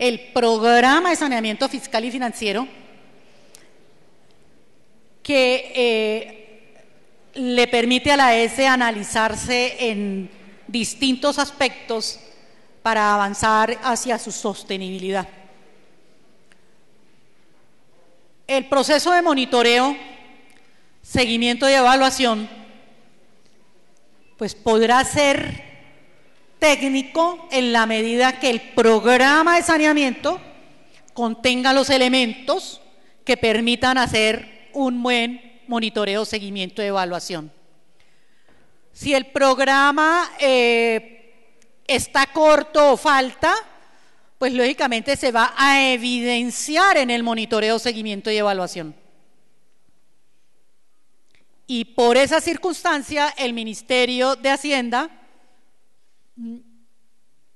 el programa de saneamiento fiscal y financiero que le permite a la ESE analizarse en distintos aspectos para avanzar hacia su sostenibilidad. El proceso de monitoreo, seguimiento y evaluación, pues podrá ser técnico en la medida que el programa de saneamiento contenga los elementos que permitan hacer un buen monitoreo, seguimiento y evaluación. Si el programa está corto o falta, pues lógicamente se va a evidenciar en el monitoreo, seguimiento y evaluación. Y por esa circunstancia, el Ministerio de Hacienda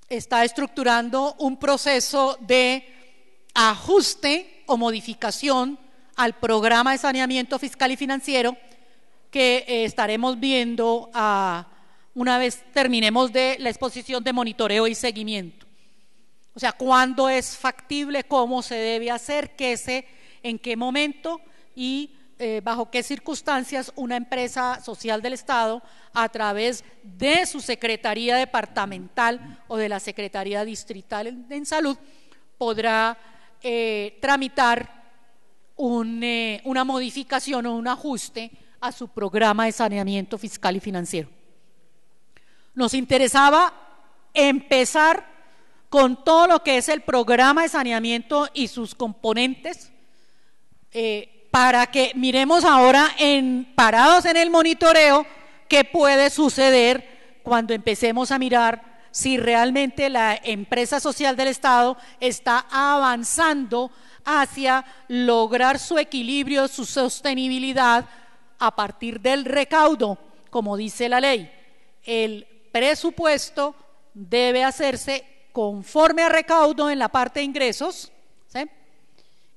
está estructurando un proceso de ajuste o modificación al programa de saneamiento fiscal y financiero que estaremos viendo una vez terminemos de la exposición de monitoreo y seguimiento. O sea, cuándo es factible, cómo se debe hacer, en qué momento y bajo qué circunstancias una empresa social del Estado, a través de su Secretaría Departamental o de la Secretaría Distrital en Salud, podrá tramitar una modificación o un ajuste a su programa de saneamiento fiscal y financiero. Nos interesaba empezar con todo lo que es el programa de saneamiento y sus componentes, para que miremos ahora parados en el monitoreo qué puede suceder cuando empecemos a mirar si realmente la empresa social del Estado está avanzando hacia lograr su equilibrio, su sostenibilidad a partir del recaudo, como dice la ley. El presupuesto debe hacerse conforme a recaudo en la parte de ingresos, ¿sí?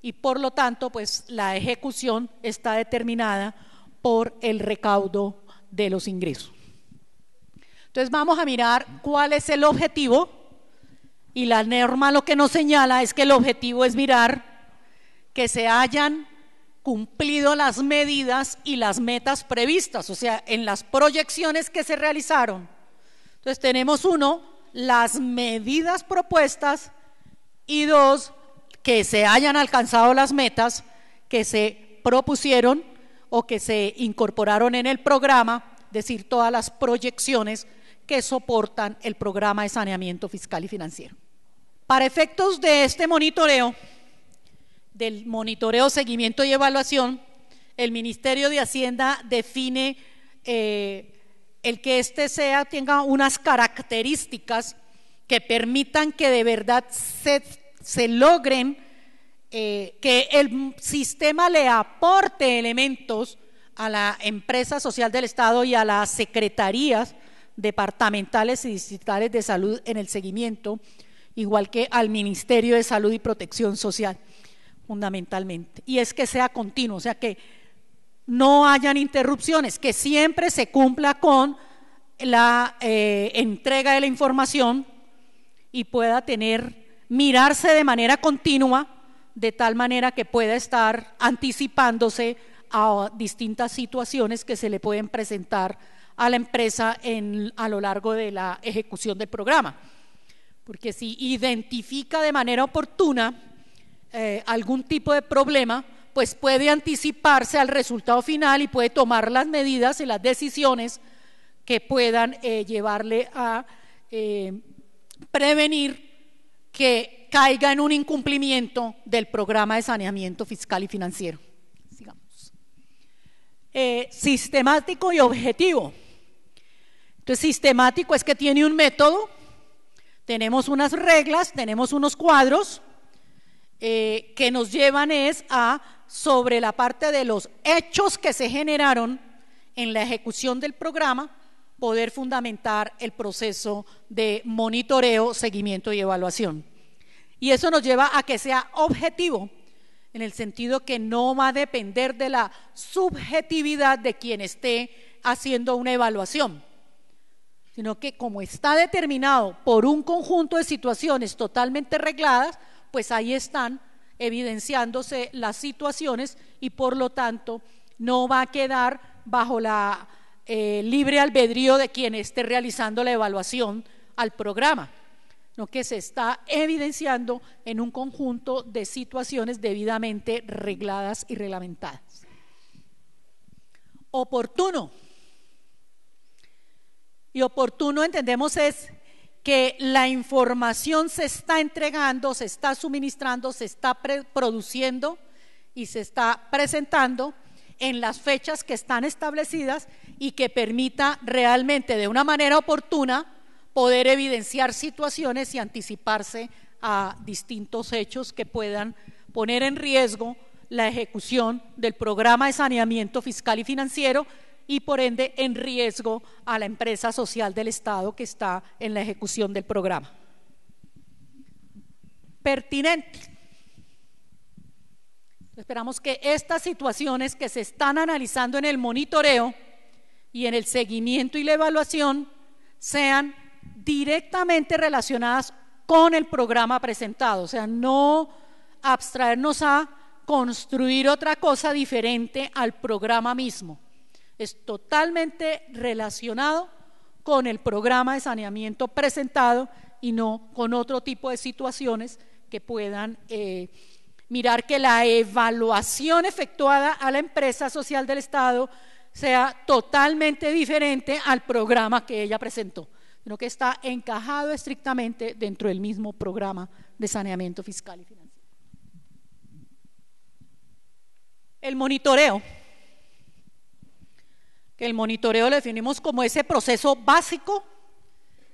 Y por lo tanto, pues la ejecución está determinada por el recaudo de los ingresos. Entonces vamos a mirar cuál es el objetivo, y la norma lo que nos señala es que el objetivo es mirar que se hayan cumplido las medidas y las metas previstas, o sea, en las proyecciones que se realizaron. Entonces tenemos las medidas propuestas, y dos, que se hayan alcanzado las metas que se propusieron o que se incorporaron en el programa, es decir, todas las proyecciones que soportan el programa de saneamiento fiscal y financiero. Para efectos de este monitoreo, del monitoreo, seguimiento y evaluación, el Ministerio de Hacienda define el que tenga unas características que permitan que de verdad se logren que el sistema le aporte elementos a la empresa social del Estado y a las secretarías departamentales y distritales de salud en el seguimiento, igual que al Ministerio de Salud y Protección Social, fundamentalmente. Y es que sea continuo, o sea, que no hayan interrupciones, que siempre se cumpla con la entrega de la información y pueda mirarse de manera continua, de tal manera que pueda estar anticipándose a distintas situaciones que se le pueden presentar a la empresa a lo largo de la ejecución del programa. Porque si identifica de manera oportuna algún tipo de problema, pues puede anticiparse al resultado final y puede tomar las medidas y las decisiones que puedan llevarle a prevenir que caiga en un incumplimiento del programa de saneamiento fiscal y financiero. Sigamos. Sistemático y objetivo. Entonces, sistemático es que tiene un método, tenemos unas reglas, tenemos unos cuadros que nos llevan sobre la parte de los hechos que se generaron en la ejecución del programa, poder fundamentar el proceso de monitoreo, seguimiento y evaluación. Y eso nos lleva a que sea objetivo, en el sentido que no va a depender de la subjetividad de quien esté haciendo una evaluación, sino que como está determinado por un conjunto de situaciones totalmente regladas, pues ahí están evidenciándose las situaciones y por lo tanto no va a quedar bajo la libre albedrío de quien esté realizando la evaluación al programa, sino que se está evidenciando en un conjunto de situaciones debidamente regladas y reglamentadas. Oportuno. Y oportuno entendemos es que la información se está entregando, se está suministrando, se está produciendo y se está presentando en las fechas que están establecidas y que permita realmente de una manera oportuna poder evidenciar situaciones y anticiparse a distintos hechos que puedan poner en riesgo la ejecución del programa de saneamiento fiscal y financiero y por ende en riesgo a la empresa social del Estado que está en la ejecución del programa. Pertinente. Esperamos que estas situaciones que se están analizando en el monitoreo y en el seguimiento y la evaluación sean directamente relacionadas con el programa presentado, o sea, no abstraernos a construir otra cosa diferente al programa mismo. Es totalmente relacionado con el programa de saneamiento presentado y no con otro tipo de situaciones que puedan mirar que la evaluación efectuada a la empresa social del Estado sea totalmente diferente al programa que ella presentó, sino que está encajado estrictamente dentro del mismo programa de saneamiento fiscal y financiero. El monitoreo. Que el monitoreo lo definimos como ese proceso básico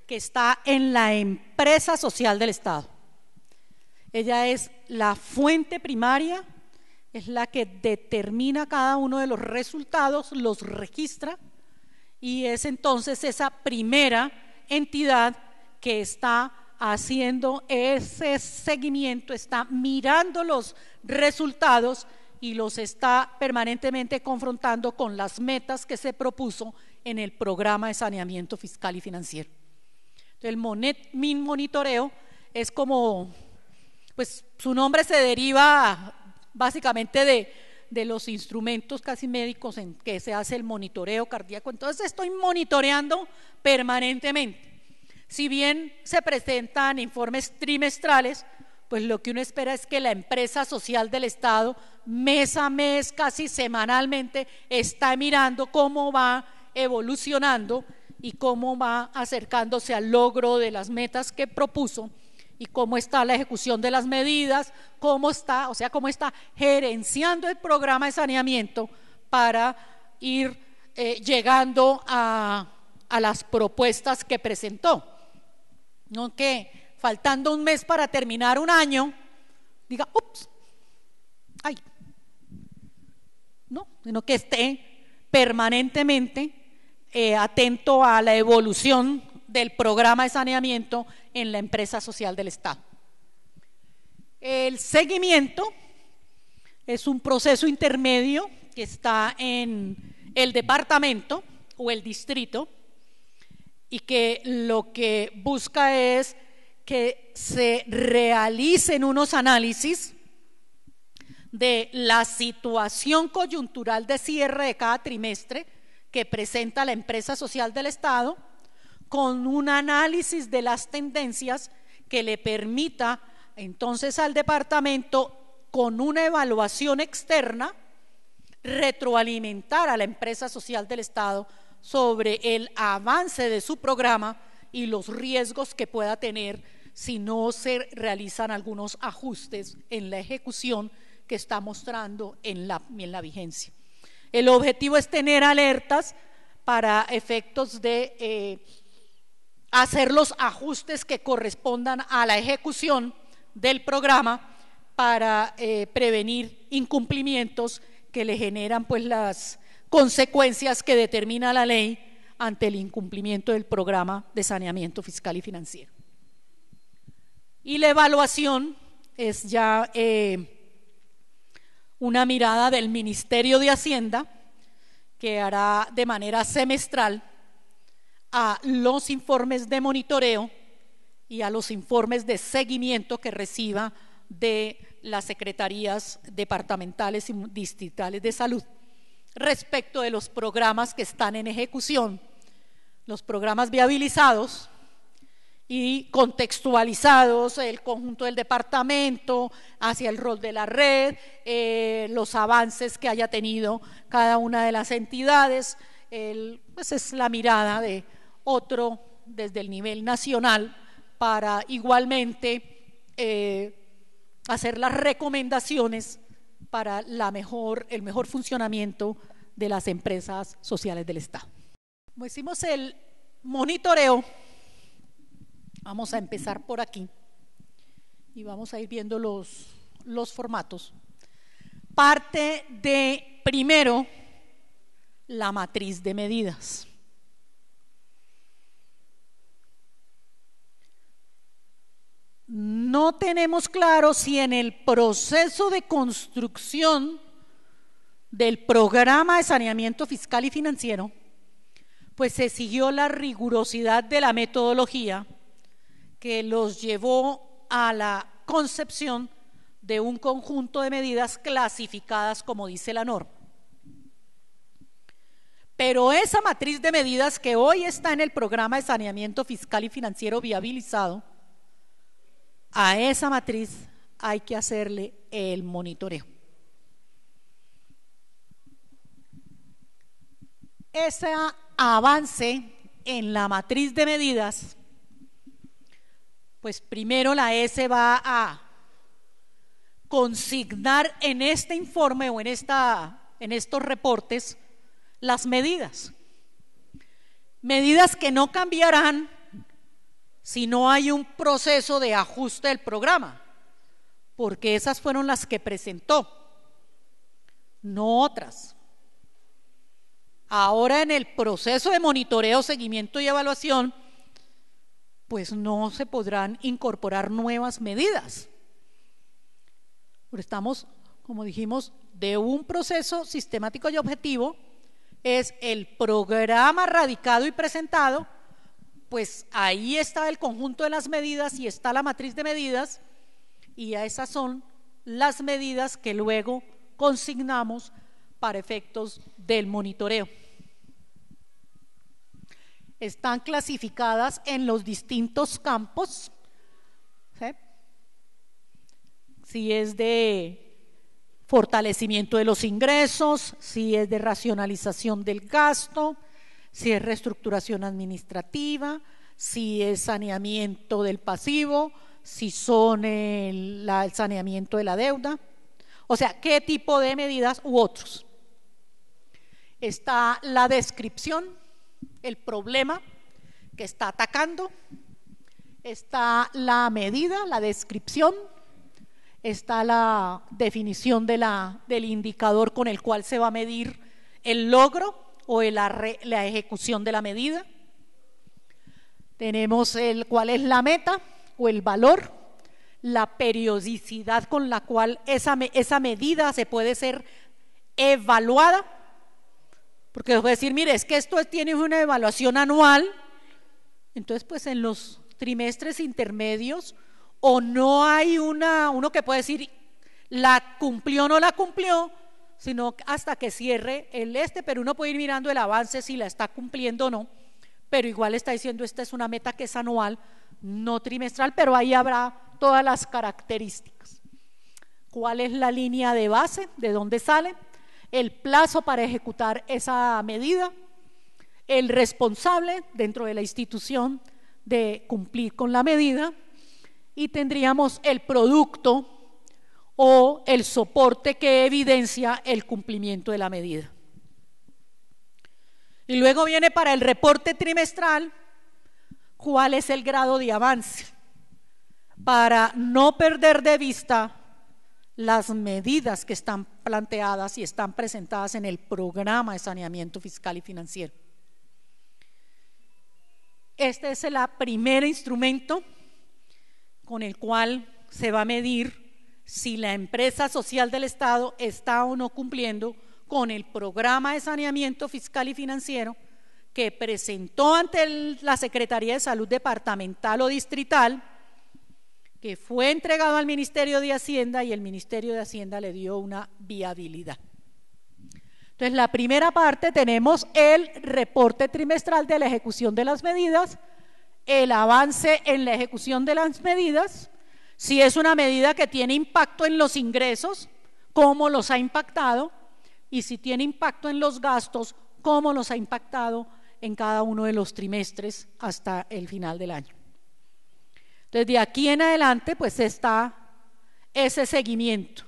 que está en la empresa social del Estado. Ella es la fuente primaria, es la que determina cada uno de los resultados, los registra y es entonces esa primera entidad que está haciendo ese seguimiento, está mirando los resultados y los está permanentemente confrontando con las metas que se propuso en el programa de saneamiento fiscal y financiero. Entonces, el monitoreo es como, pues su nombre se deriva básicamente de los instrumentos casi médicos en que se hace el monitoreo cardíaco. Entonces estoy monitoreando permanentemente. Si bien se presentan informes trimestrales, pues lo que uno espera es que la empresa social del Estado mes a mes, casi semanalmente, está mirando cómo va evolucionando y cómo va acercándose al logro de las metas que propuso y cómo está la ejecución de las medidas, cómo está gerenciando el programa de saneamiento para ir llegando a las propuestas que presentó. No que faltando un mes para terminar un año, diga, ups, ay, no, sino que esté permanentemente atento a la evolución del programa de saneamiento en la empresa social del Estado. El seguimiento es un proceso intermedio que está en el departamento o el distrito y que lo que busca es que se realicen unos análisis de la situación coyuntural de cierre de cada trimestre que presenta la empresa social del Estado, con un análisis de las tendencias que le permita entonces al departamento, con una evaluación externa, retroalimentar a la empresa social del Estado sobre el avance de su programa y los riesgos que pueda tener si no se realizan algunos ajustes en la ejecución que está mostrando en la vigencia. El objetivo es tener alertas para efectos de hacer los ajustes que correspondan a la ejecución del programa para prevenir incumplimientos que le generan pues las consecuencias que determina la ley ante el incumplimiento del programa de saneamiento fiscal y financiero. Y la evaluación es ya una mirada del Ministerio de Hacienda que hará de manera semestral a los informes de monitoreo y a los informes de seguimiento que reciba de las secretarías departamentales y distritales de salud respecto de los programas que están en ejecución, los programas viabilizados y contextualizados, el conjunto del departamento hacia el rol de la red, los avances que haya tenido cada una de las entidades, pues es la mirada de otro desde el nivel nacional para igualmente hacer las recomendaciones para el mejor funcionamiento de las empresas sociales del Estado. Como hicimos el monitoreo, vamos a empezar por aquí y vamos a ir viendo los formatos. Parte de, primero, la matriz de medidas. No tenemos claro si en el proceso de construcción del programa de saneamiento fiscal y financiero, pues se siguió la rigurosidad de la metodología que los llevó a la concepción de un conjunto de medidas clasificadas como dice la norma. Pero esa matriz de medidas que hoy está en el programa de saneamiento fiscal y financiero viabilizado, a esa matriz hay que hacerle el monitoreo. Ese avance en la matriz de medidas, pues primero la S va a consignar en este informe o en estos reportes las medidas que no cambiarán si no hay un proceso de ajuste del programa, porque esas fueron las que presentó, no otras. Ahora en el proceso de monitoreo, seguimiento y evaluación, pues no se podrán incorporar nuevas medidas. Porque estamos, como dijimos, de un proceso sistemático y objetivo, es el programa radicado y presentado, pues ahí está el conjunto de las medidas y está la matriz de medidas, y esas son las medidas que luego consignamos para efectos del monitoreo. Están clasificadas en los distintos campos, ¿sí? Si es de fortalecimiento de los ingresos, si es de racionalización del gasto, si es reestructuración administrativa, si es saneamiento del pasivo, si son el saneamiento de la deuda, o sea, qué tipo de medidas u otros. Está la descripción, el problema que está atacando, está la medida, la descripción, está la definición del indicador con el cual se va a medir el logro o la ejecución de la medida. Tenemos cuál es la meta o el valor, la periodicidad con la cual esa medida se puede ser evaluada, porque les voy a decir, mire, es que esto tiene una evaluación anual, entonces pues en los trimestres intermedios o no hay uno que puede decir la cumplió o no la cumplió, sino hasta que cierre pero uno puede ir mirando el avance si la está cumpliendo o no, pero igual está diciendo esta es una meta que es anual, no trimestral, pero ahí habrá todas las características. ¿Cuál es la línea de base? ¿De dónde sale? El plazo para ejecutar esa medida, el responsable dentro de la institución de cumplir con la medida, y tendríamos el producto o el soporte que evidencia el cumplimiento de la medida. Y luego viene para el reporte trimestral, cuál es el grado de avance, para no perder de vista las medidas que están planteadas y están presentadas en el programa de saneamiento fiscal y financiero. Este es el primer instrumento con el cual se va a medir si la empresa social del Estado está o no cumpliendo con el programa de saneamiento fiscal y financiero que presentó ante la Secretaría de Salud departamental o distrital que fue entregado al Ministerio de Hacienda y el Ministerio de Hacienda le dio una viabilidad. Entonces, la primera parte tenemos el reporte trimestral de la ejecución de las medidas, el avance en la ejecución de las medidas, si es una medida que tiene impacto en los ingresos, cómo los ha impactado, y si tiene impacto en los gastos, cómo los ha impactado en cada uno de los trimestres hasta el final del año. Entonces, de aquí en adelante, pues está ese seguimiento.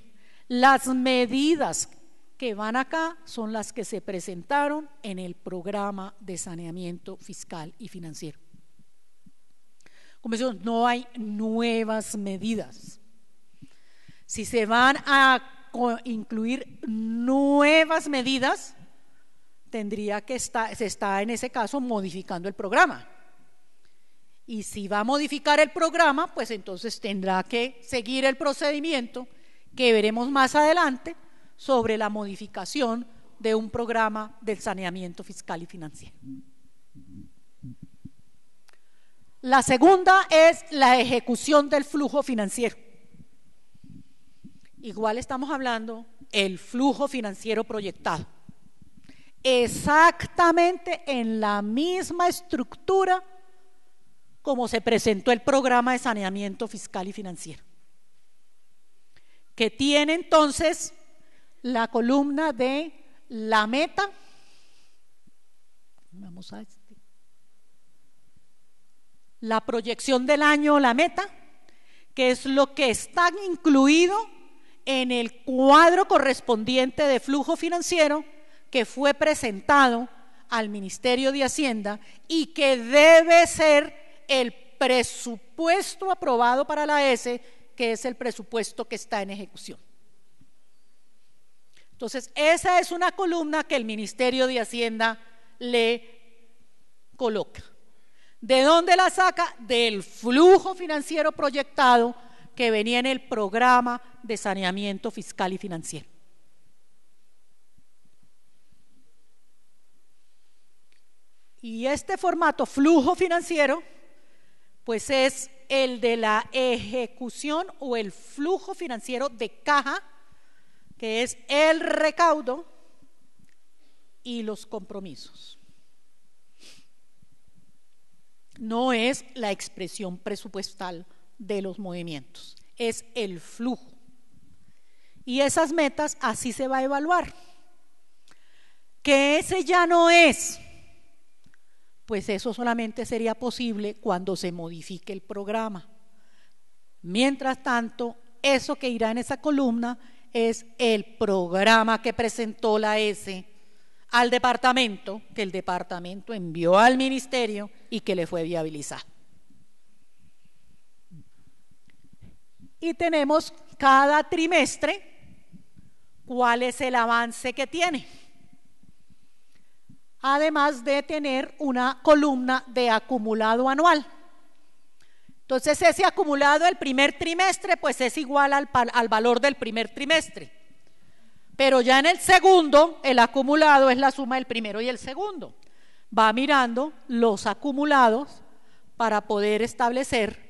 Las medidas que van acá son las que se presentaron en el programa de saneamiento fiscal y financiero. Como decimos, no hay nuevas medidas. Si se van a incluir nuevas medidas, se está en ese caso modificando el programa. Y si va a modificar el programa, pues entonces tendrá que seguir el procedimiento que veremos más adelante sobre la modificación de un programa del saneamiento fiscal y financiero. La segunda es la ejecución del flujo financiero. Igual estamos hablando el flujo financiero proyectado. Exactamente en la misma estructura como se presentó el programa de saneamiento fiscal y financiero, que tiene entonces la columna de la meta. Vamos a la proyección del año, la meta, que es lo que está incluido en el cuadro correspondiente de flujo financiero que fue presentado al Ministerio de Hacienda y que debe ser el presupuesto aprobado para la ESE, que es el presupuesto que está en ejecución. Entonces, esa es una columna que el Ministerio de Hacienda le coloca. ¿De dónde la saca? Del flujo financiero proyectado que venía en el programa de saneamiento fiscal y financiero. Y este formato flujo financiero, pues es el de la ejecución o el flujo financiero de caja, que es el recaudo y los compromisos. No es la expresión presupuestal de los movimientos, es el flujo. Y esas metas así se va a evaluar. Que ese ya no es, pues eso solamente sería posible cuando se modifique el programa. Mientras tanto, eso que irá en esa columna es el programa que presentó la ESE al departamento, que el departamento envió al ministerio y que le fue viabilizado. Y tenemos cada trimestre cuál es el avance que tiene, además de tener una columna de acumulado anual. Entonces, ese acumulado del primer trimestre pues es igual al valor del primer trimestre, pero ya en el segundo el acumulado es la suma del primero y el segundo. Va mirando los acumulados para poder establecer,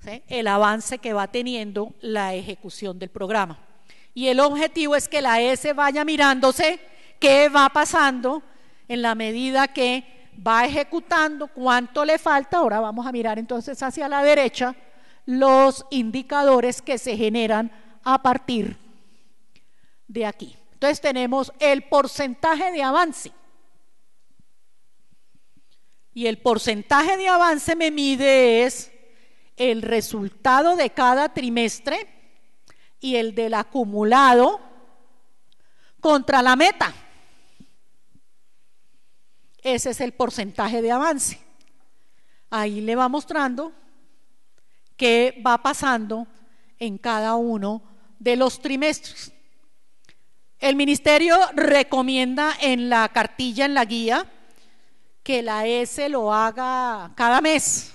¿sí?, el avance que va teniendo la ejecución del programa. Y el objetivo es que la ESE vaya mirándose qué va pasando en la medida que va ejecutando, cuánto le falta. Ahora vamos a mirar entonces hacia la derecha los indicadores que se generan a partir de aquí. Entonces tenemos el porcentaje de avance. Y el porcentaje de avance me mide es el resultado de cada trimestre y el del acumulado contra la meta. Ese es el porcentaje de avance. Ahí le va mostrando qué va pasando en cada uno de los trimestres. El ministerio recomienda en la cartilla, en la guía, que la ESE lo haga cada mes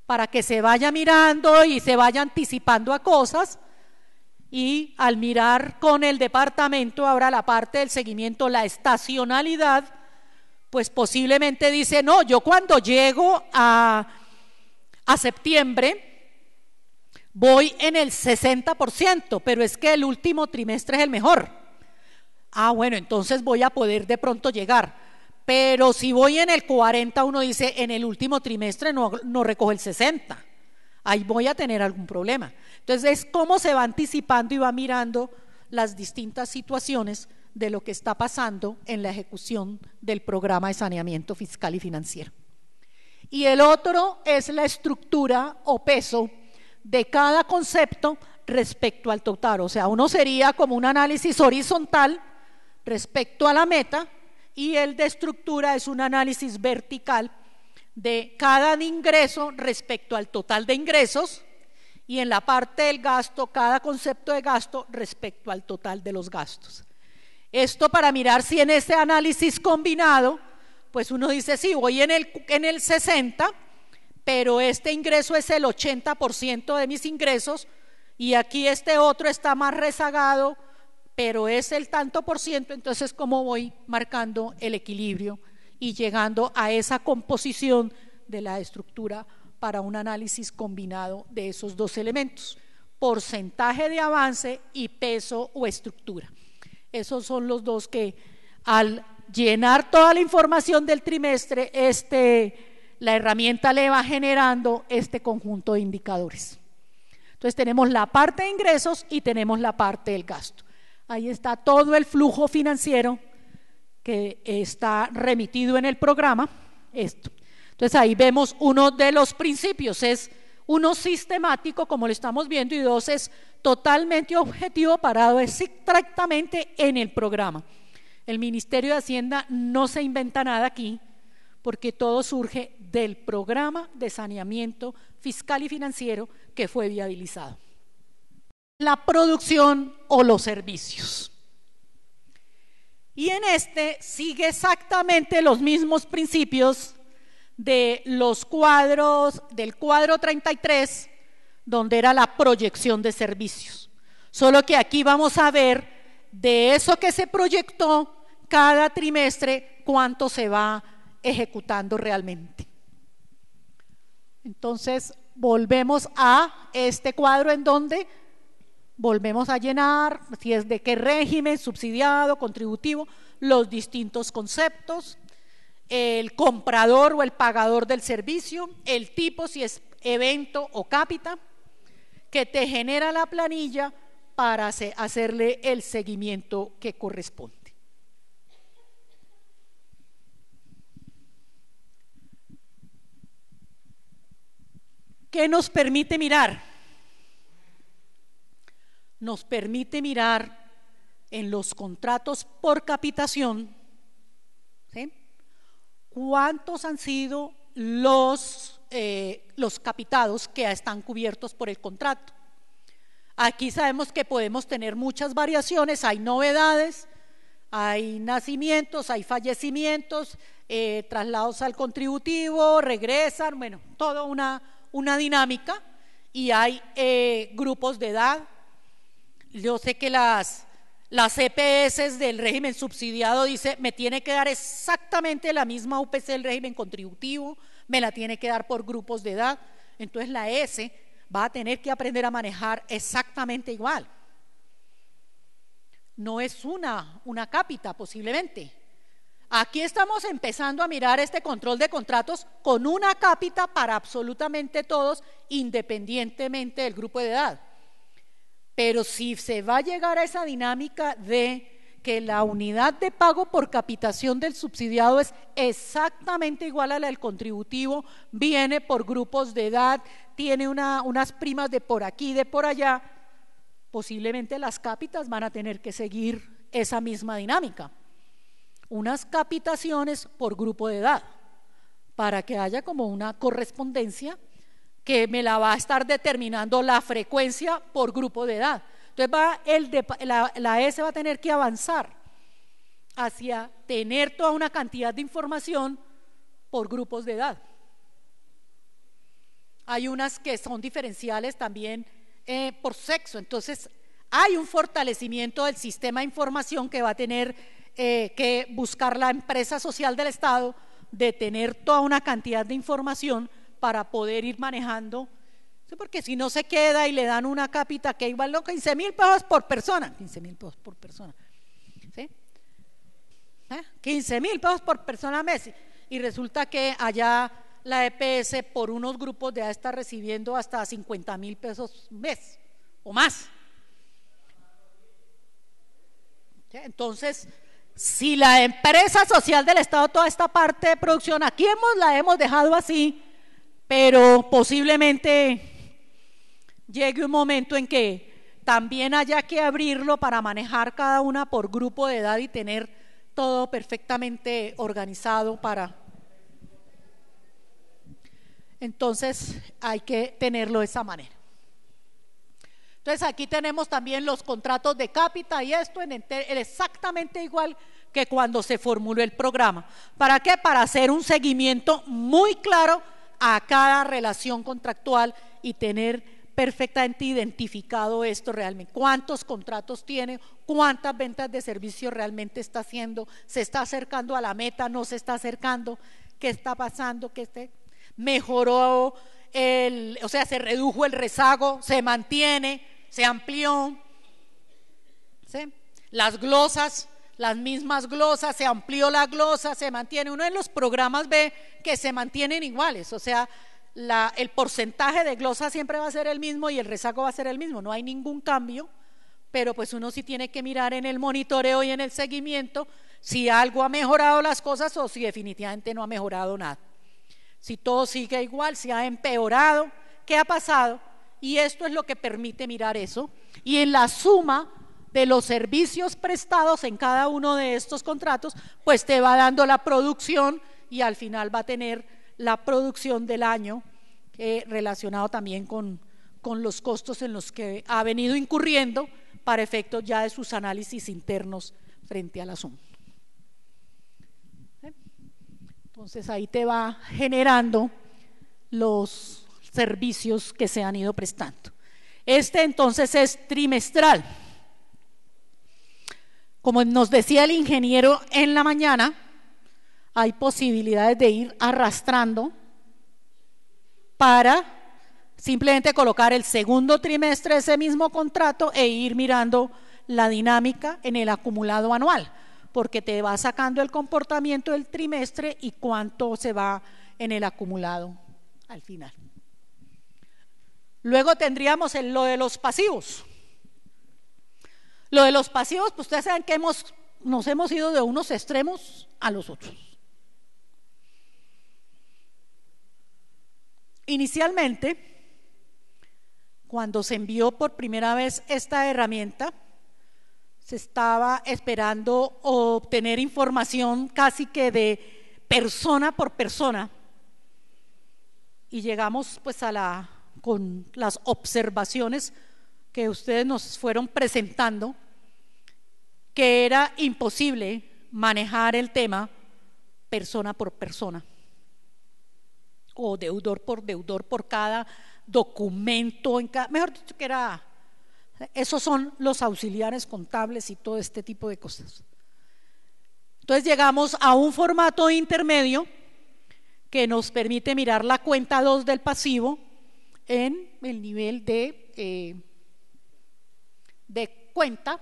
para que se vaya mirando y se vaya anticipando a cosas. Y al mirar con el departamento, ahora la parte del seguimiento, la estacionalidad, pues posiblemente dice, no, yo cuando llego a septiembre, Voy en el 60%, pero es que el último trimestre es el mejor. Ah, bueno, entonces voy a poder de pronto llegar. Pero si voy en el 40, uno dice, en el último trimestre no recojo el 60. Ahí voy a tener algún problema. Entonces es cómo se va anticipando y va mirando las distintas situaciones de lo que está pasando en la ejecución del programa de saneamiento fiscal y financiero. Y el otro es la estructura o peso de cada concepto respecto al total. O sea, uno sería como un análisis horizontal respecto a la meta, y el de estructura es un análisis vertical de cada ingreso respecto al total de ingresos, y en la parte del gasto, cada concepto de gasto respecto al total de los gastos. Esto para mirar si en ese análisis combinado, pues uno dice, sí, voy en el 60, pero este ingreso es el 80% de mis ingresos, y aquí este otro está más rezagado, pero es el tanto por ciento. Entonces, ¿cómo voy marcando el equilibrio y llegando a esa composición de la estructura para un análisis combinado de esos dos elementos? Porcentaje de avance y peso o estructura. Esos son los dos que, al llenar toda la información del trimestre, la herramienta le va generando este conjunto de indicadores. Entonces tenemos la parte de ingresos y tenemos la parte del gasto. Ahí está todo el flujo financiero que está remitido en el programa. Entonces ahí vemos uno de los principios, es uno sistemático, como lo estamos viendo, y dos, es totalmente objetivo, parado estrictamente en el programa. El Ministerio de Hacienda no se inventa nada aquí, porque todo surge del programa de saneamiento fiscal y financiero que fue viabilizado. La producción o los servicios. Y en sigue exactamente los mismos principios de los cuadros, del cuadro 33, donde era la proyección de servicios. Solo que aquí vamos a ver de eso que se proyectó cada trimestre, cuánto se va ejecutando realmente. Entonces, volvemos a este cuadro en donde volvemos a llenar, si es de qué régimen, subsidiado, contributivo, los distintos conceptos, el comprador o el pagador del servicio, el tipo, si es evento o cápita, que te genera la planilla para hacerle el seguimiento que corresponde. ¿Qué nos permite mirar? Nos permite mirar en los contratos por capitación, ¿sí?, cuántos han sido los capitados que están cubiertos por el contrato. Aquí sabemos que podemos tener muchas variaciones, hay novedades, hay nacimientos, hay fallecimientos, traslados al contributivo, regresan, bueno, toda una dinámica, y hay grupos de edad. Yo sé que las EPS del régimen subsidiado dice, me tiene que dar exactamente la misma UPC del régimen contributivo, me la tiene que dar por grupos de edad. Entonces la ES va a tener que aprender a manejar exactamente igual. No es una cápita posiblemente. Aquí estamos empezando a mirar este control de contratos con una cápita para absolutamente todos, independientemente del grupo de edad. Pero si se va a llegar a esa dinámica de que la unidad de pago por capitación del subsidiado es exactamente igual a la del contributivo, viene por grupos de edad, tiene unas primas de por aquí, de por allá, posiblemente las cápitas van a tener que seguir esa misma dinámica. Unas capitaciones por grupo de edad, para que haya como una correspondencia que me la va a estar determinando la frecuencia por grupo de edad. Entonces la ES va a tener que avanzar hacia tener toda una cantidad de información por grupos de edad. Hay unas que son diferenciales también por sexo. Entonces hay un fortalecimiento del sistema de información que va a tener que buscar la empresa social del Estado, de tener toda una cantidad de información para poder ir manejando Sí, porque si no se queda y le dan una cápita que igual no, 15.000 pesos por persona, 15.000 pesos por persona, ¿sí? 15.000 pesos por persona mes, y resulta que allá la EPS por unos grupos de está recibiendo hasta 50.000 pesos mes o más. ¿Sí? Entonces, si la empresa social del Estado, toda esta parte de producción, aquí la hemos dejado así, pero posiblemente llegue un momento en que también haya que abrirlo para manejar cada una por grupo de edad y tener todo perfectamente organizado para... Entonces hay que tenerlo de esa manera. Entonces aquí tenemos también los contratos de cápita y esto exactamente igual que cuando se formuló el programa. ¿Para qué? Para hacer un seguimiento muy claro a cada relación contractual y tener perfectamente identificado esto realmente, cuántos contratos tiene, cuántas ventas de servicio realmente está haciendo, se está acercando a la meta, no se está acercando, qué está pasando, mejoró o sea, se redujo el rezago, se mantiene, se amplió, ¿sí? Las glosas, las mismas glosas, se amplió la glosa, se mantiene. Uno en los programas ve que se mantienen iguales, o sea, el porcentaje de glosa siempre va a ser el mismo y el rezago va a ser el mismo, no hay ningún cambio, pero pues uno sí tiene que mirar en el monitoreo y en el seguimiento si algo ha mejorado las cosas o si definitivamente no ha mejorado nada. Si todo sigue igual, si ha empeorado, ¿qué ha pasado? Y esto es lo que permite mirar eso. Y en la suma de los servicios prestados en cada uno de estos contratos, pues te va dando la producción y al final va a tener la producción del año relacionado también con los costos en los que ha venido incurriendo para efectos ya de sus análisis internos frente al asunto. Entonces ahí te va generando los servicios que se han ido prestando. Entonces es trimestral. Como nos decía el ingeniero en la mañana, hay posibilidades de ir arrastrando para simplemente colocar el segundo trimestre de ese mismo contrato e ir mirando la dinámica en el acumulado anual, porque te va sacando el comportamiento del trimestre y cuánto se va en el acumulado al final. Luego tendríamos lo de los pasivos. Lo de los pasivos, pues ustedes saben que nos hemos ido de unos extremos a los otros. Inicialmente, cuando se envió por primera vez esta herramienta, se estaba esperando obtener información casi que de persona por persona y llegamos pues con las observaciones que ustedes nos fueron presentando, que era imposible manejar el tema persona por persona o deudor por cada documento, mejor dicho que esos son los auxiliares contables y todo este tipo de cosas. Entonces llegamos a un formato intermedio que nos permite mirar la cuenta 2 del pasivo en el nivel de cuenta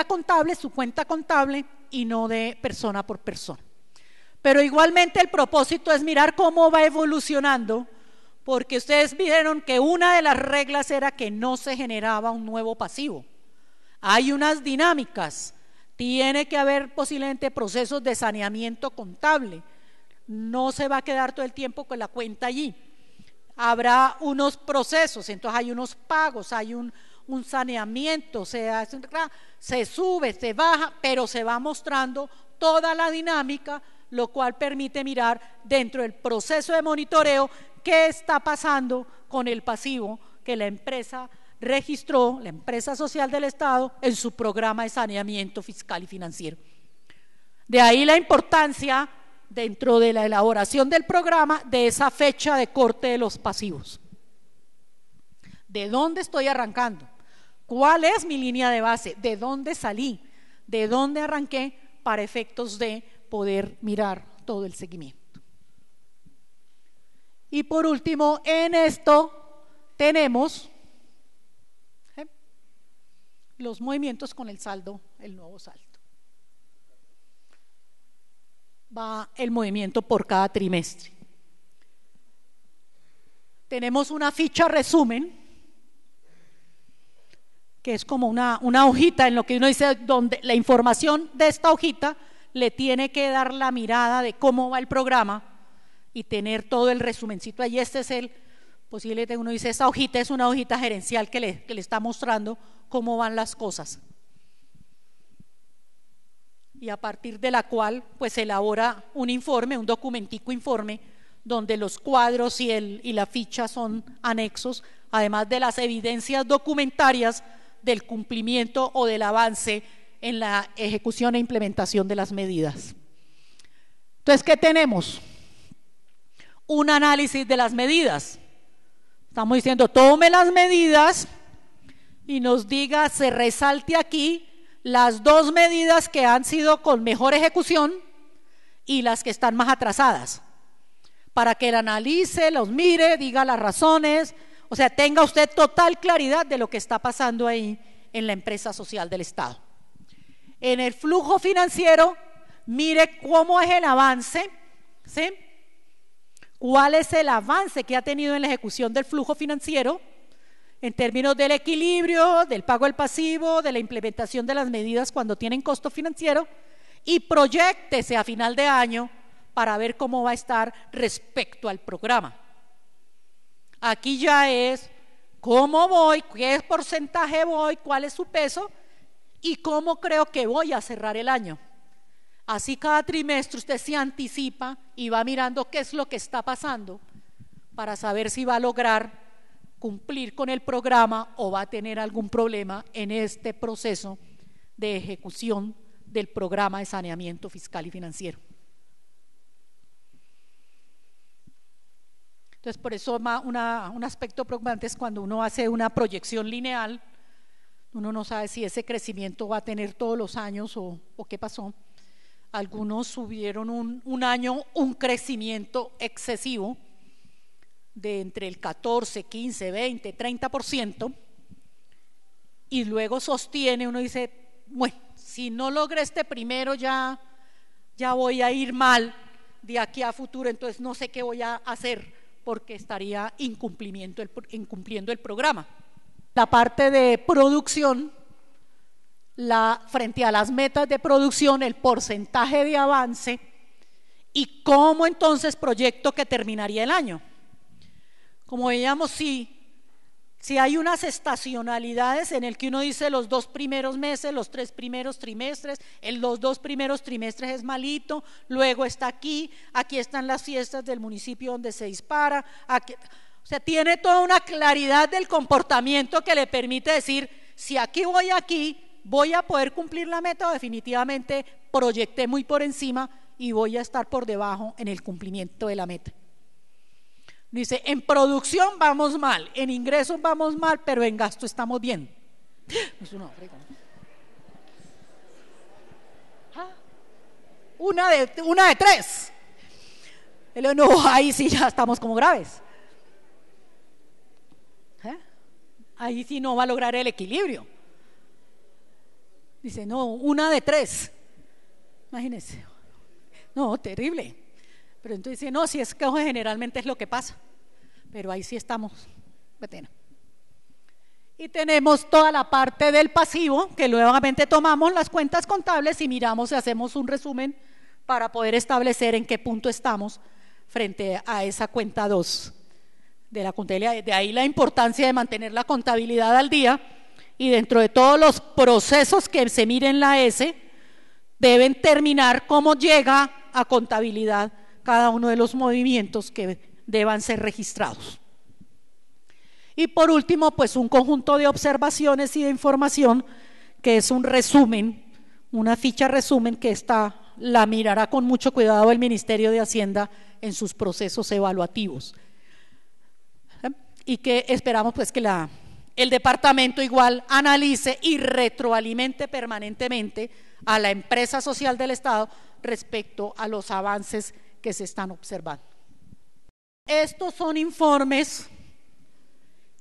contable, su cuenta contable, y no de persona por persona. Pero igualmente el propósito es mirar cómo va evolucionando, porque ustedes vieron que una de las reglas era que no se generaba un nuevo pasivo. Hay unas dinámicas, tiene que haber posiblemente procesos de saneamiento contable, no se va a quedar todo el tiempo con la cuenta allí. Habrá unos procesos, entonces hay unos pagos, hay un saneamiento, se sube, se baja, pero se va mostrando toda la dinámica, lo cual permite mirar dentro del proceso de monitoreo qué está pasando con el pasivo que la empresa registró, la empresa social del Estado, en su programa de saneamiento fiscal y financiero. De ahí la importancia dentro de la elaboración del programa de esa fecha de corte de los pasivos. ¿De dónde estoy arrancando? ¿Cuál es mi línea de base? ¿De dónde salí? ¿De dónde arranqué? Para efectos de poder mirar todo el seguimiento. Y por último, en esto tenemos los movimientos con el saldo, el nuevo saldo. Va el movimiento por cada trimestre. Tenemos una ficha resumen, que es como una hojita en lo que uno dice, donde la información de esta hojita le tiene que dar la mirada de cómo va el programa y tener todo el resumencito ahí. Este es el, posiblemente uno dice, esta hojita es una hojita gerencial que le está mostrando cómo van las cosas. Y a partir de la cual pues se elabora un informe, un documentico informe, donde los cuadros y la ficha son anexos, además de las evidencias documentarias del cumplimiento o del avance en la ejecución e implementación de las medidas. Entonces, ¿qué tenemos? Un análisis de las medidas. Estamos diciendo, tome las medidas y nos diga, se resalte aquí las dos medidas que han sido con mejor ejecución y las que están más atrasadas, para que él analice, los mire, diga las razones, o sea, tenga usted total claridad de lo que está pasando ahí en la empresa social del Estado. En el flujo financiero, mire cómo es el avance, ¿sí? ¿Cuál es el avance que ha tenido en la ejecución del flujo financiero en términos del equilibrio, del pago del pasivo, de la implementación de las medidas cuando tienen costo financiero? Y proyéctese a final de año para ver cómo va a estar respecto al programa. Aquí ya es cómo voy, qué porcentaje voy, cuál es su peso y cómo creo que voy a cerrar el año. Así cada trimestre usted se anticipa y va mirando qué es lo que está pasando para saber si va a lograr cumplir con el programa o va a tener algún problema en este proceso de ejecución del programa de saneamiento fiscal y financiero. Entonces, por eso un aspecto preocupante es cuando uno hace una proyección lineal, uno no sabe si ese crecimiento va a tener todos los años o qué pasó. Algunos tuvieron un año un crecimiento excesivo de entre el 14, 15, 20, 30%, y luego sostiene, uno dice, bueno, si no logré este primero ya voy a ir mal de aquí a futuro, entonces no sé qué voy a hacer porque estaría incumpliendo el programa. La parte de producción, frente a las metas de producción, el porcentaje de avance y cómo entonces proyecto que terminaría el año. Como veíamos, si hay unas estacionalidades en el que uno dice los 2 primeros meses, los 3 primeros trimestres, los 2 primeros trimestres es malito, luego está aquí están las fiestas del municipio donde se dispara, o sea, tiene toda una claridad del comportamiento que le permite decir, si aquí voy a poder cumplir la meta o definitivamente proyecté muy por encima y voy a estar por debajo en el cumplimiento de la meta. Dice, en producción vamos mal, en ingresos vamos mal, pero en gasto estamos bien. Una de 3. No, ahí sí ya estamos como graves. Ahí sí no va a lograr el equilibrio. Dice, no, una de 3. Imagínense. No, terrible. Pero entonces dice, no, si es que generalmente es lo que pasa. Pero ahí sí estamos, betena. Y tenemos toda la parte del pasivo, que nuevamente tomamos las cuentas contables y miramos y hacemos un resumen para poder establecer en qué punto estamos frente a esa cuenta 2 de la contabilidad. De ahí la importancia de mantener la contabilidad al día, y dentro de todos los procesos que se miren en la S, deben terminar cómo llega a contabilidad cada uno de los movimientos que deban ser registrados. Y por último, pues un conjunto de observaciones y de información que es un resumen, una ficha resumen que la mirará con mucho cuidado el Ministerio de Hacienda en sus procesos evaluativos. Y que esperamos pues que el departamento igual analice y retroalimente permanentemente a la empresa social del Estado respecto a los avances que se están observando. Estos son informes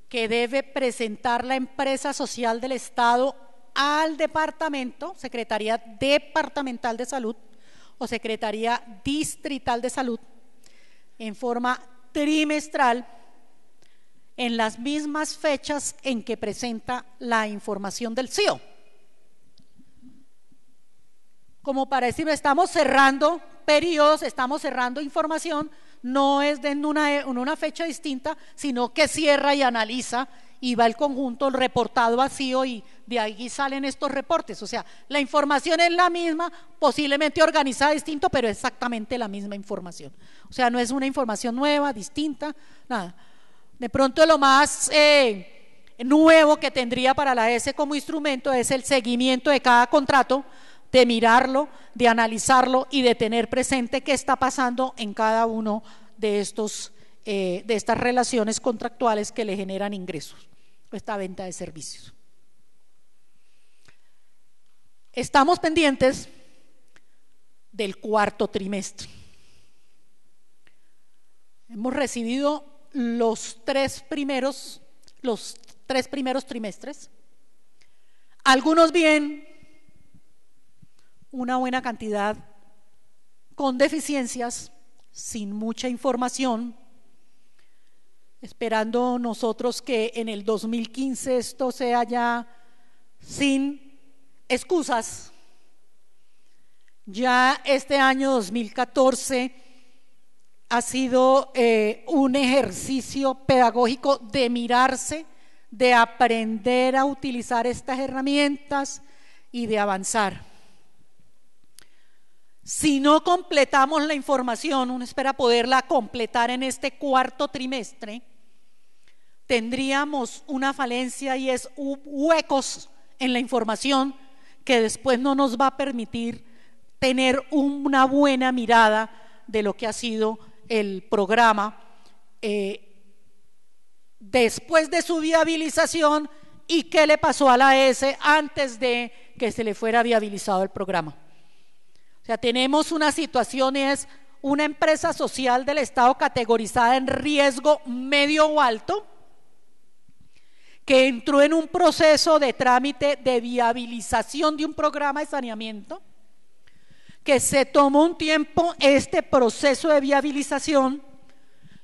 que debe presentar la empresa social del Estado al departamento, Secretaría Departamental de Salud o Secretaría Distrital de Salud, en forma trimestral, en las mismas fechas en que presenta la información del CIO. Como para decir, estamos cerrando periodos, estamos cerrando información, no es en una fecha distinta, sino que cierra y analiza y va el conjunto reportado a CIO y de ahí salen estos reportes. O sea, la información es la misma, posiblemente organizada distinto, pero exactamente la misma información. O sea, no es una información nueva, distinta, nada. De pronto lo más nuevo que tendría para la ESE como instrumento es el seguimiento de cada contrato, de mirarlo, de analizarlo y de tener presente qué está pasando en cada uno de estas relaciones contractuales que le generan ingresos, esta venta de servicios. Estamos pendientes del cuarto trimestre. Hemos recibido los tres primeros trimestres, algunos bien, una buena cantidad con deficiencias, sin mucha información, esperando nosotros que en el 2015 esto sea ya sin excusas. Ya este año 2014 ha sido un ejercicio pedagógico de mirarse, de aprender a utilizar estas herramientas y de avanzar. Si no completamos la información, uno espera poderla completar en este cuarto trimestre, tendríamos una falencia y es huecos en la información que después no nos va a permitir tener una buena mirada de lo que ha sido el programa después de su viabilización y qué le pasó a la ESE antes de que se le fuera viabilizado el programa. O sea, tenemos una situación, es una empresa social del Estado categorizada en riesgo medio o alto, que entró en un proceso de trámite de viabilización de un programa de saneamiento, que se tomó un tiempo este proceso de viabilización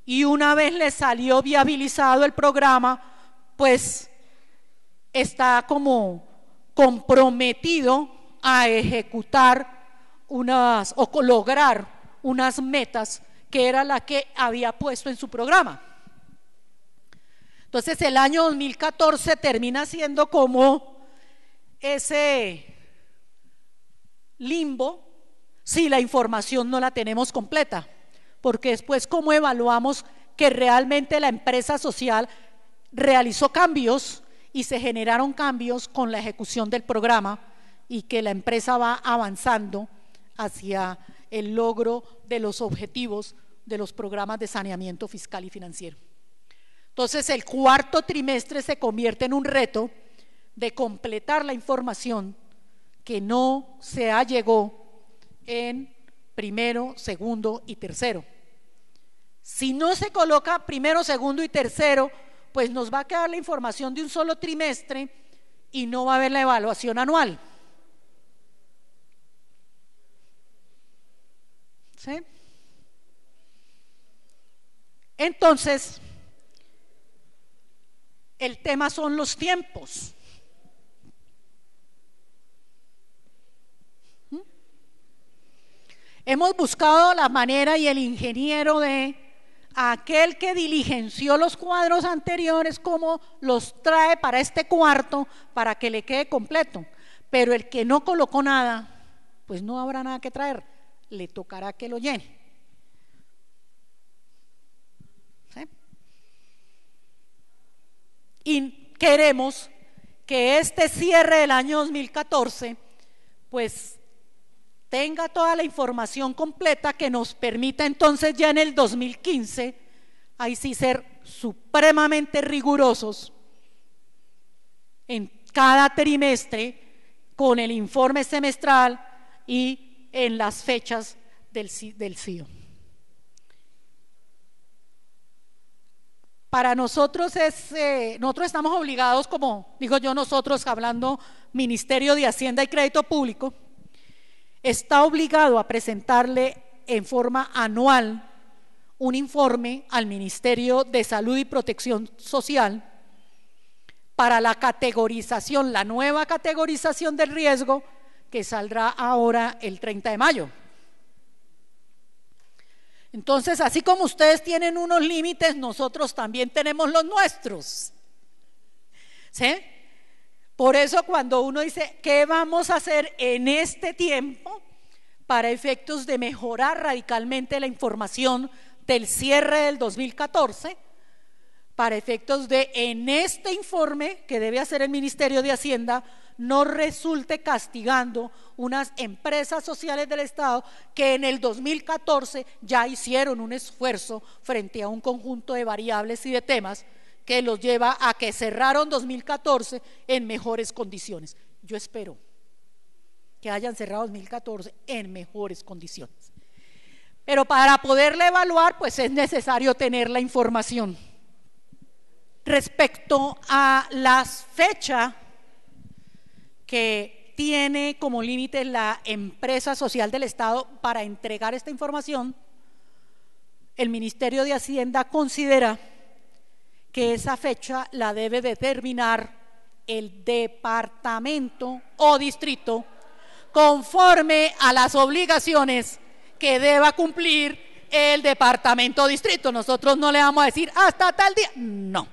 y una vez le salió viabilizado el programa, pues está como comprometido a ejecutar o lograr unas metas que era la que había puesto en su programa. Entonces el año 2014 termina siendo como ese limbo si la información no la tenemos completa, porque después cómo evaluamos que realmente la empresa social realizó cambios y se generaron cambios con la ejecución del programa y que la empresa va avanzando hacia el logro de los objetivos de los programas de saneamiento fiscal y financiero. Entonces el cuarto trimestre se convierte en un reto de completar la información que no se llegó en primero, segundo y tercero. Si no se coloca primero, segundo y tercero, pues nos va a quedar la información de un solo trimestre y no va a haber la evaluación anual. ¿Sí? Entonces, el tema son los tiempos. Hemos buscado la manera y el ingeniero de aquel que diligenció los cuadros anteriores, cómo los trae para este cuarto para que le quede completo, pero el que no colocó nada, pues no habrá nada que traer, le tocará que lo llene. ¿Sí? Y queremos que este cierre del año 2014 pues tenga toda la información completa que nos permita entonces ya en el 2015 ahí sí ser supremamente rigurosos en cada trimestre con el informe semestral y en las fechas del CIO. Para nosotros nosotros estamos obligados, como digo yo, nosotros hablando Ministerio de Hacienda y Crédito Público, está obligado a presentarle en forma anual un informe al Ministerio de Salud y Protección Social para la categorización, la nueva categorización del riesgo que saldrá ahora el 30 de mayo. Entonces, así como ustedes tienen unos límites, nosotros también tenemos los nuestros. ¿Sí? Por eso cuando uno dice, ¿qué vamos a hacer en este tiempo para efectos de mejorar radicalmente la información del cierre del 2014? Para efectos de, en este informe que debe hacer el Ministerio de Hacienda, no resulte castigando unas empresas sociales del Estado que en el 2014 ya hicieron un esfuerzo frente a un conjunto de variables y de temas que los lleva a que cerraron 2014 en mejores condiciones. Yo espero que hayan cerrado 2014 en mejores condiciones. Pero para poderla evaluar, pues es necesario tener la información. Respecto a la fecha que tiene como límite la empresa social del Estado para entregar esta información, el Ministerio de Hacienda considera que esa fecha la debe determinar el departamento o distrito conforme a las obligaciones que deba cumplir el departamento o distrito. Nosotros no le vamos a decir hasta tal día, no.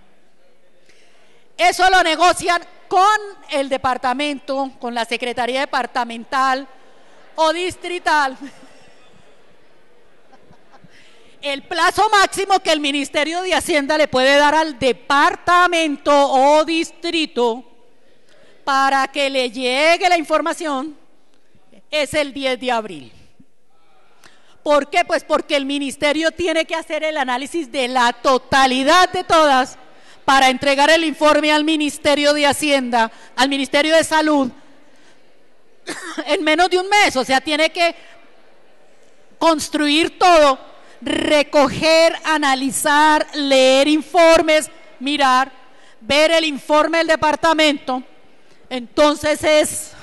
Eso lo negocian con el departamento, con la Secretaría Departamental o Distrital. El plazo máximo que el Ministerio de Hacienda le puede dar al departamento o distrito para que le llegue la información es el 10 de abril. ¿Por qué? Pues porque el Ministerio tiene que hacer el análisis de la totalidad de todas para entregar el informe al Ministerio de Hacienda, al Ministerio de Salud, en menos de un mes. O sea, tiene que construir todo, recoger, analizar, leer informes, mirar, ver el informe del departamento. Entonces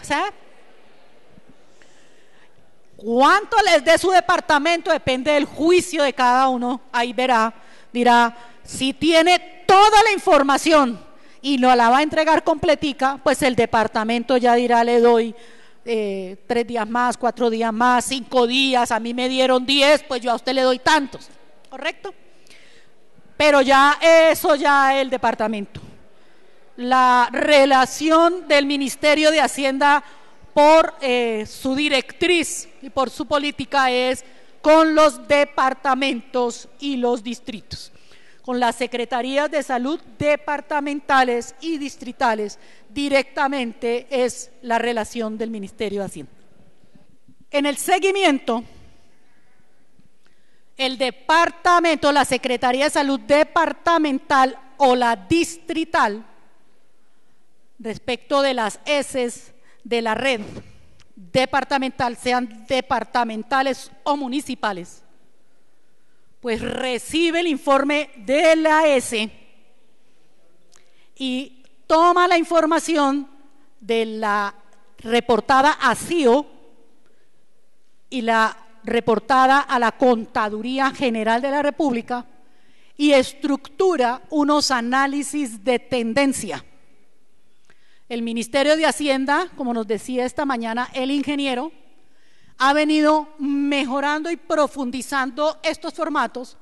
¿cuánto les dé su departamento? Depende del juicio de cada uno. Ahí dirá, si tiene toda la información y no la va a entregar completica, pues el departamento ya dirá, le doy 3 días más, 4 días más, 5 días, a mí me dieron 10, pues yo a usted le doy tantos, ¿correcto? Pero ya eso ya el departamento. La relación del Ministerio de Hacienda por su directriz y por su política es con los departamentos y los distritos, con las secretarías de salud departamentales y distritales. Directamente es la relación del Ministerio de Hacienda. En el seguimiento, el departamento, la Secretaría de Salud departamental o la distrital, respecto de las heces de la red departamental, sean departamentales o municipales, pues recibe el informe de la ESE y toma la información de la reportada a CIO y la reportada a la Contaduría General de la República y estructura unos análisis de tendencia. El Ministerio de Hacienda, como nos decía esta mañana el ingeniero, ha venido mejorando y profundizando estos formatos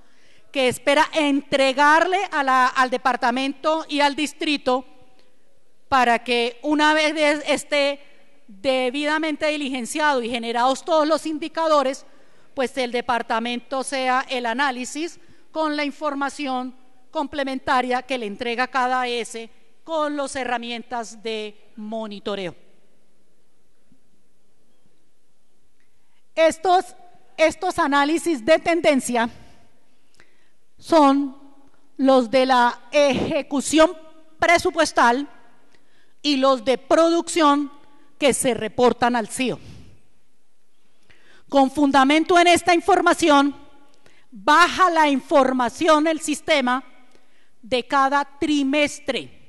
que espera entregarle al departamento y al distrito para que una vez esté debidamente diligenciado y generados todos los indicadores, pues el departamento sea el análisis con la información complementaria que le entrega cada ESE con las herramientas de monitoreo. Estos análisis de tendencia son los de la ejecución presupuestal y los de producción que se reportan al CIO. Con fundamento en esta información, baja la información el sistema de cada trimestre.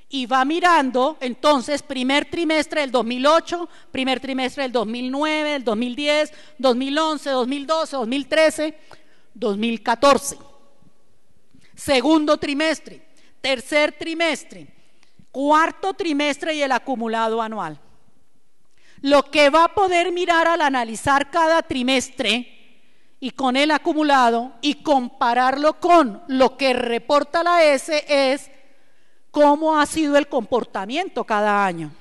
Y va mirando, entonces, primer trimestre del 2008, primer trimestre del 2009, del 2010, 2011, 2012, 2013, 2014. Segundo trimestre, tercer trimestre, cuarto trimestre y el acumulado anual. Lo que va a poder mirar al analizar cada trimestre y con el acumulado y compararlo con lo que reporta la S es cómo ha sido el comportamiento cada año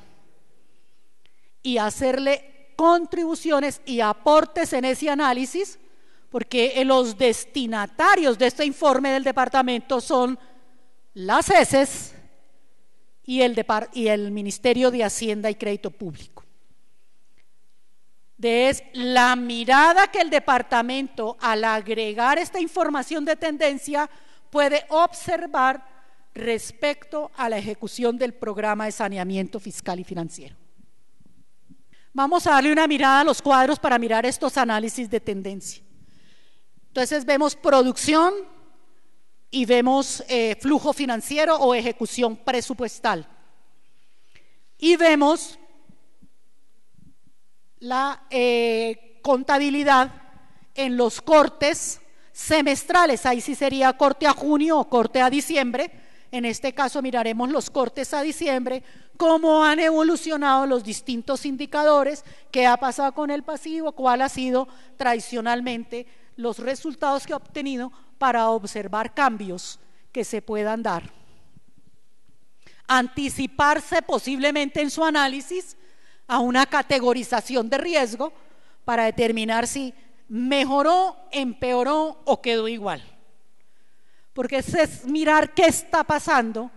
y hacerle contribuciones y aportes en ese análisis, porque los destinatarios de este informe del departamento son las ESES y el Ministerio de Hacienda y Crédito Público. Es la mirada que el departamento, al agregar esta información de tendencia, puede observar respecto a la ejecución del programa de saneamiento fiscal y financiero. Vamos a darle una mirada a los cuadros para mirar estos análisis de tendencia. Entonces vemos producción y vemos flujo financiero o ejecución presupuestal. Y vemos la contabilidad en los cortes semestrales. Ahí sí sería corte a junio o corte a diciembre. En este caso miraremos los cortes a diciembre, cómo han evolucionado los distintos indicadores, qué ha pasado con el pasivo, cuál ha sido tradicionalmente los resultados que ha obtenido para observar cambios que se puedan dar. Anticiparse posiblemente en su análisis a una categorización de riesgo para determinar si mejoró, empeoró o quedó igual. Porque es mirar qué está pasando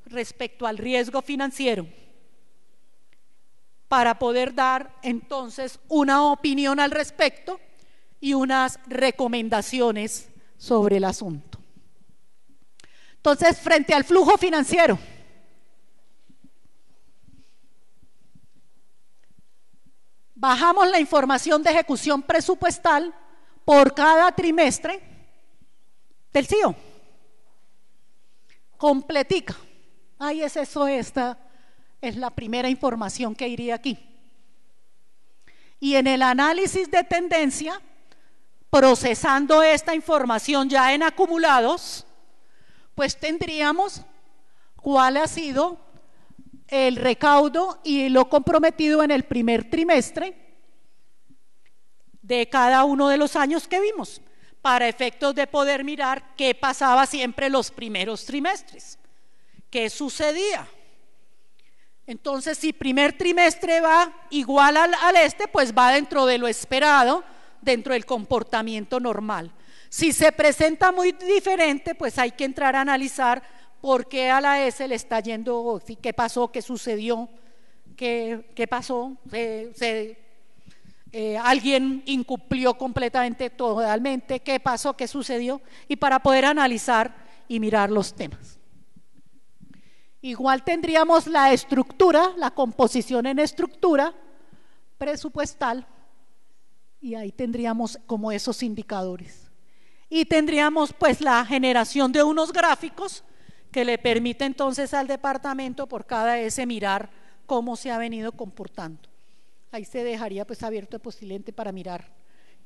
respecto al riesgo financiero para poder dar entonces una opinión al respecto y unas recomendaciones sobre el asunto. Entonces, frente al flujo financiero, bajamos la información de ejecución presupuestal por cada trimestre del CIO. Completica. Ahí es eso, esta es la primera información que iría aquí. Y en el análisis de tendencia, procesando esta información ya en acumulados, pues tendríamos cuál ha sido el recaudo y lo comprometido en el primer trimestre de cada uno de los años que vimos, para efectos de poder mirar qué pasaba siempre los primeros trimestres, qué sucedía. Entonces, si primer trimestre va igual al pues va dentro de lo esperado, dentro del comportamiento normal. Si se presenta muy diferente, pues hay que entrar a analizar por qué a la S le está yendo, qué pasó, qué sucedió, qué pasó, alguien incumplió completamente, totalmente, qué pasó, qué sucedió, y para poder analizar y mirar los temas. Igual tendríamos la estructura, la composición en estructura presupuestal, y ahí tendríamos como esos indicadores. Y tendríamos pues la generación de unos gráficos que le permite entonces al departamento por cada S mirar cómo se ha venido comportando. Ahí se dejaría pues abierto posiblemente para mirar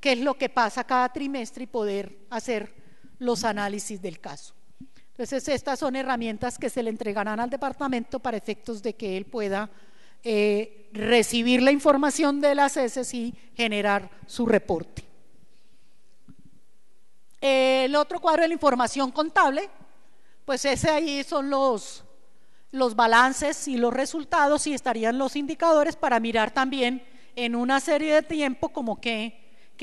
qué es lo que pasa cada trimestre y poder hacer los análisis del caso. Entonces estas son herramientas que se le entregarán al departamento para efectos de que él pueda recibir la información de las heces y generar su reporte. El otro cuadro de la información contable, pues ese ahí son los balances y los resultados, y estarían los indicadores para mirar también en una serie de tiempo como que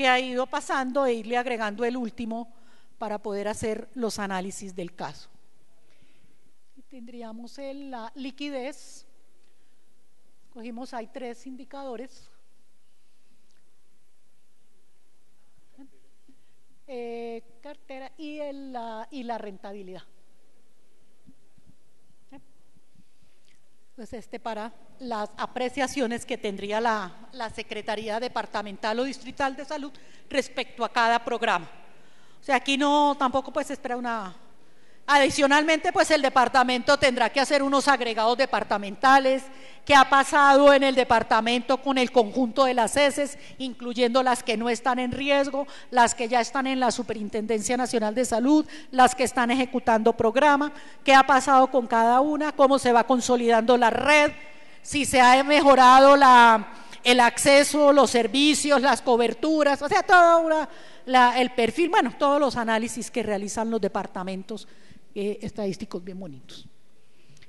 ha ido pasando e irle agregando el último para poder hacer los análisis del caso. Tendríamos la liquidez, cogimos, hay 3 indicadores. Cartera y la rentabilidad. Pues para las apreciaciones que tendría la Secretaría Departamental o Distrital de Salud respecto a cada programa. O sea, aquí no tampoco pues se espera Adicionalmente, pues el departamento tendrá que hacer unos agregados departamentales, qué ha pasado en el departamento con el conjunto de las ESES, incluyendo las que no están en riesgo, las que ya están en la Superintendencia Nacional de Salud, las que están ejecutando programa, qué ha pasado con cada una, cómo se va consolidando la red, si se ha mejorado el acceso, los servicios, las coberturas, o sea, todo el perfil, bueno, todos los análisis que realizan los departamentos estadísticos bien bonitos.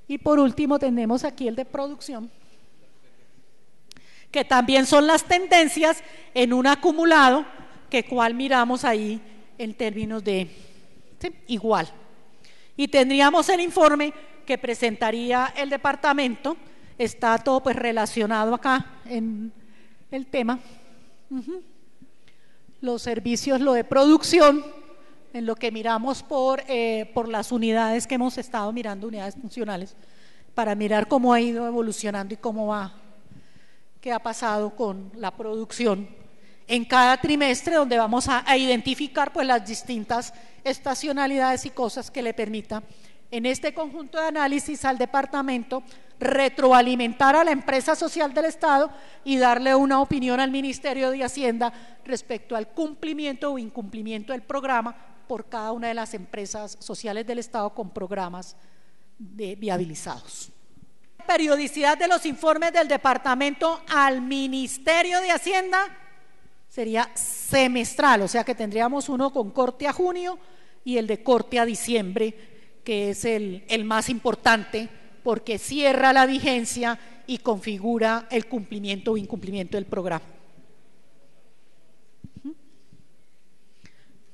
Y por último tenemos aquí el de producción, que también son las tendencias en un acumulado, que cual miramos ahí en términos de igual. Y tendríamos el informe que presentaría el departamento, está todo pues relacionado acá en el tema. Los servicios, lo de producción, en lo que miramos por las unidades que hemos estado mirando, unidades funcionales, para mirar cómo ha ido evolucionando y cómo va, qué ha pasado con la producción en cada trimestre, donde vamos a identificar pues las distintas estacionalidades y cosas que le permitan en este conjunto de análisis al departamento retroalimentar a la empresa social del Estado y darle una opinión al Ministerio de Hacienda respecto al cumplimiento o incumplimiento del programa por cada una de las empresas sociales del Estado con programas viabilizados. Periodicidad de los informes del departamento al Ministerio de Hacienda sería semestral, o sea que tendríamos uno con corte a junio y el de corte a diciembre, que es el más importante porque cierra la vigencia y configura el cumplimiento o incumplimiento del programa.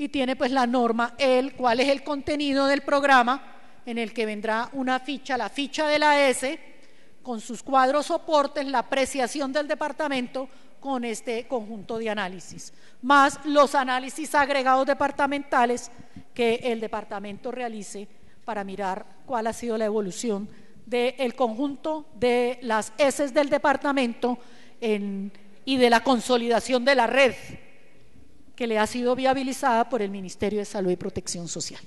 Y tiene pues la norma, cuál es el contenido del programa, en el que vendrá una ficha, la ficha de la ESE, con sus cuadros soportes, la apreciación del departamento con este conjunto de análisis, más los análisis agregados departamentales que el departamento realice para mirar cuál ha sido la evolución del conjunto de las ESES del departamento y de la consolidación de la red que le ha sido viabilizada por el Ministerio de Salud y Protección Social.